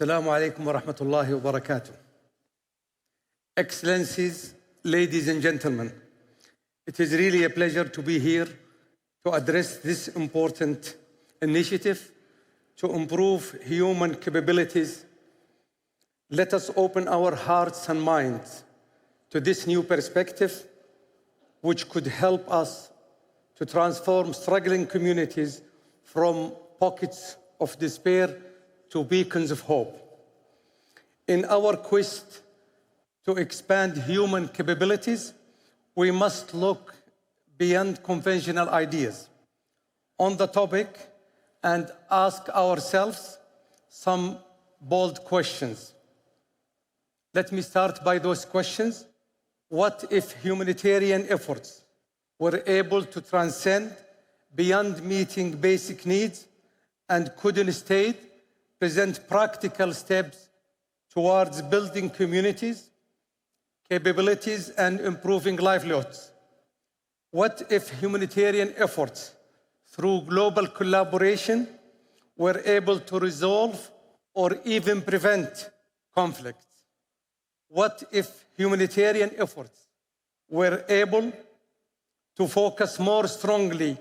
Assalamu alaikum wa rahmatullahi wa barakatuh. Excellencies, ladies and gentlemen, it is really a pleasure to be here to address this important initiative to improve human capabilities. Let us open our hearts and minds to this new perspective, which could help us to transform struggling communities from pockets of despair to beacons of hope. In our quest to expand human capabilities, we must look beyond conventional ideas on the topic and ask ourselves some bold questions. Let me start by those questions. What if humanitarian efforts were able to transcend beyond meeting basic needs and could instead present practical steps towards building communities, capabilities, and improving livelihoods? What if humanitarian efforts through global collaboration were able to resolve or even prevent conflicts? What if humanitarian efforts were able to focus more strongly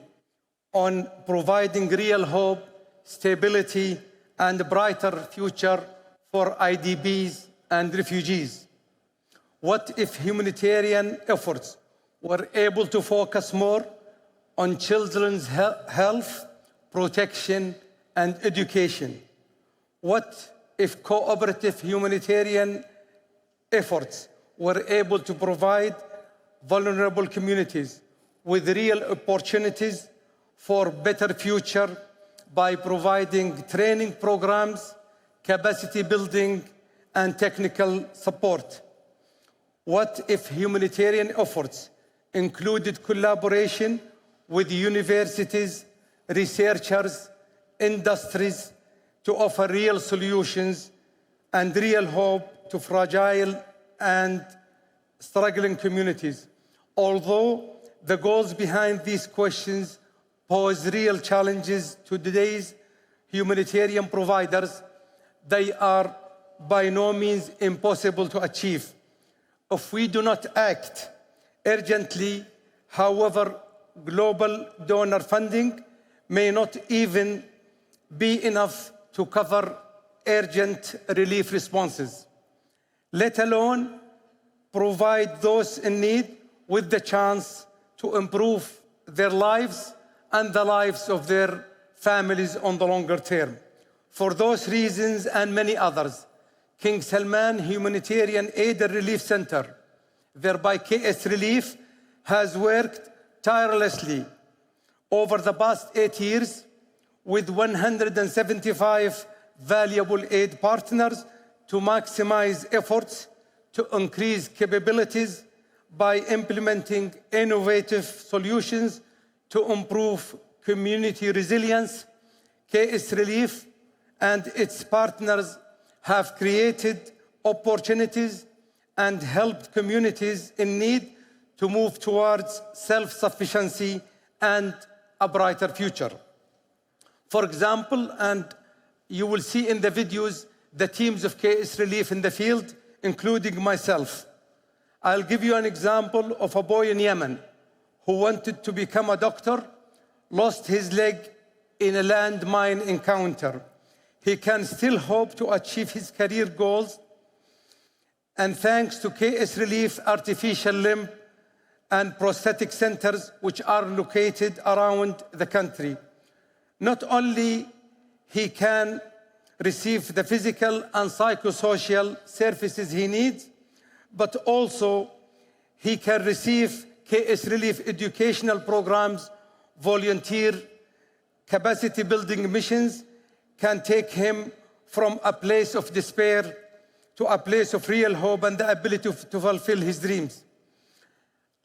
on providing real hope, stability, and a brighter future for IDPs and refugees? What if humanitarian efforts were able to focus more on children's health, protection, and education? What if cooperative humanitarian efforts were able to provide vulnerable communities with real opportunities for better future by providing training programs, capacity building, and technical support? What if humanitarian efforts included collaboration with universities, researchers, industries to offer real solutions and real hope to fragile and struggling communities? Although the goals behind these questions pose real challenges to today's humanitarian providers, they are by no means impossible to achieve. If we do not act urgently, however, global donor funding may not even be enough to cover urgent relief responses, let alone provide those in need with the chance to improve their lives and the lives of their families on the longer term. For those reasons and many others, King Salman Humanitarian Aid and Relief Center, thereby KS Relief, has worked tirelessly over the past 8 years with 175 valuable aid partners to maximize efforts to increase capabilities by implementing innovative solutions to improve community resilience. KS Relief and its partners have created opportunities and helped communities in need to move towards self-sufficiency and a brighter future. For example, and you will see in the videos the teams of KS Relief in the field, including myself. I'll give you an example of a boy in Yemen who wanted to become a doctor, lost his leg in a landmine encounter. He can still hope to achieve his career goals, and thanks to KS Relief artificial limb and prosthetic centers which are located around the country, not only he can receive the physical and psychosocial services he needs, but also he can receive KS Relief educational programs, volunteer capacity building missions, can take him from a place of despair to a place of real hope and the ability to fulfill his dreams.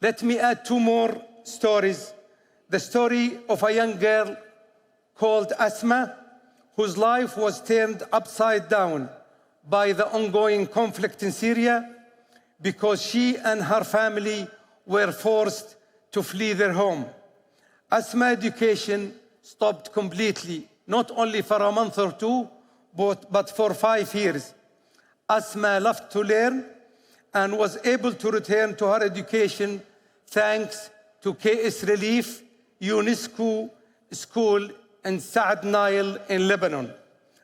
Let me add 2 more stories. The story of a young girl called Asma, whose life was turned upside down by the ongoing conflict in Syria because she and her family were forced to flee their home. Asma education stopped completely, not only for a month or 2, but for 5 years. Asma loved to learn and was able to return to her education thanks to KS Relief UNESCO School in Saad Nile in Lebanon.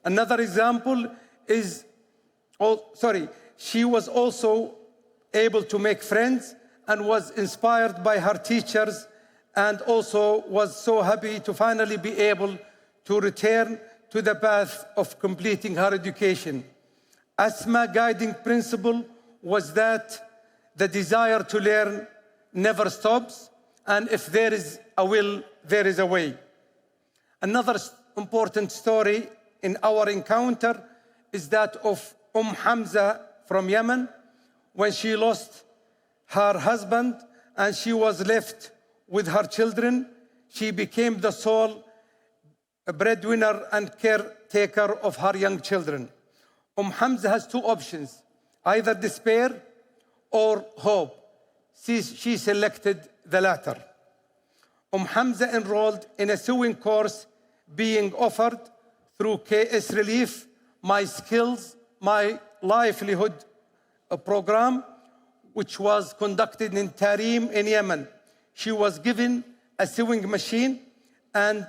Another example is, she was also able to make friends and was inspired by her teachers, and also was so happy to finally be able to return to the path of completing her education. Asma's guiding principle was that the desire to learn never stops, and if there is a will, there is a way. Another important story in our encounter is that of Hamza from Yemen, when she lost her husband and she was left with her children. She became the sole breadwinner and caretaker of her young children. Hamza has 2 options, either despair or hope. She selected the latter. Hamza enrolled in a sewing course being offered through KS Relief, My Skills, My Livelihood program, which was conducted in Tarim in Yemen. She was given a sewing machine and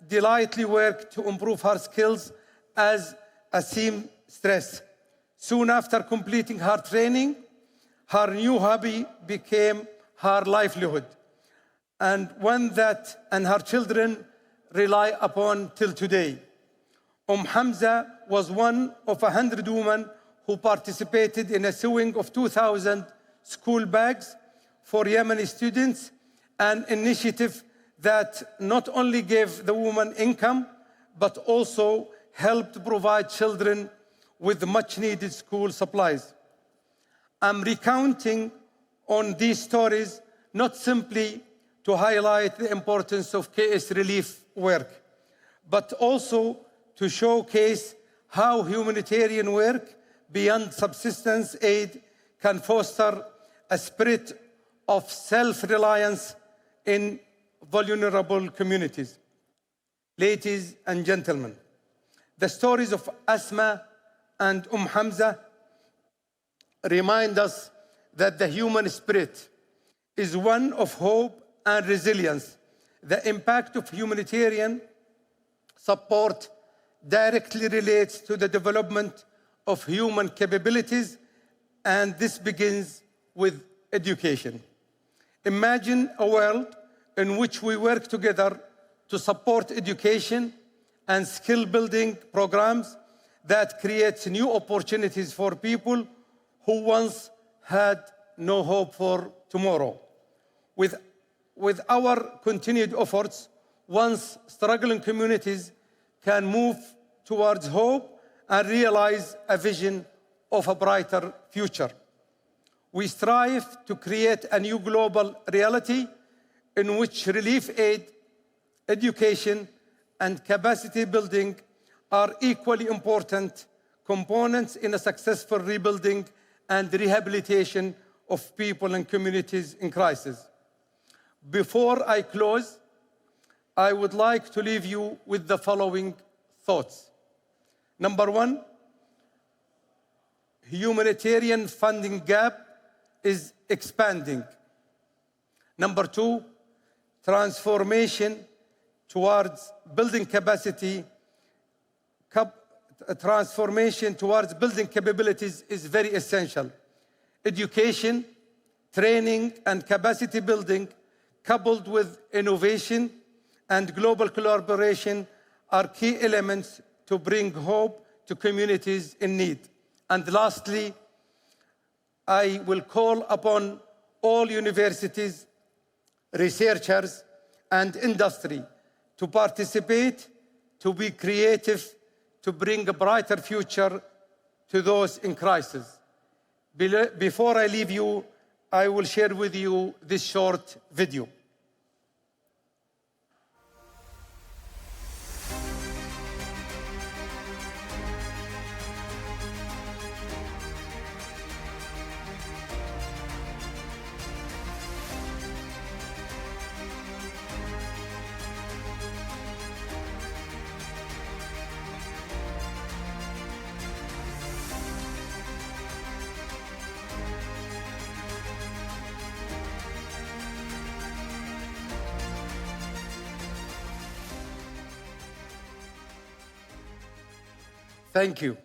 diligently worked to improve her skills as a seamstress. Soon after completing her training, her new hobby became her livelihood, and one that and her children rely upon till today. Hamza was one of 100 women who participated in a sewing of 2,000 school bags for Yemeni students, an initiative that not only gave the woman income, but also helped provide children with much-needed school supplies. I'm recounting on these stories not simply to highlight the importance of KS Relief work, but also to showcase how humanitarian work beyond subsistence aid can foster a spirit of self-reliance in vulnerable communities. Ladies and gentlemen, the stories of Asma and Hamza remind us that the human spirit is one of hope and resilience. The impact of humanitarian support directly relates to the development of human capabilities, and this begins with education. Imagine a world in which we work together to support education and skill-building programs that create new opportunities for people who once had no hope for tomorrow. With our continued efforts, once struggling communities can move towards hope and realize a vision of a brighter future. We strive to create a new global reality in which relief aid, education, and capacity building are equally important components in a successful rebuilding and rehabilitation of people and communities in crisis. Before I close, I would like to leave you with the following thoughts. Number 1, humanitarian funding gap is expanding. Number 2, transformation towards building capacity, transformation towards building capabilities is very essential. Education, training, and capacity building, coupled with innovation and global collaboration, are key elements to bring hope to communities in need. And lastly, I will call upon all universities, researchers, and industry to participate, to be creative, to bring a brighter future to those in crisis. Before I leave you, I will share with you this short video. Thank you.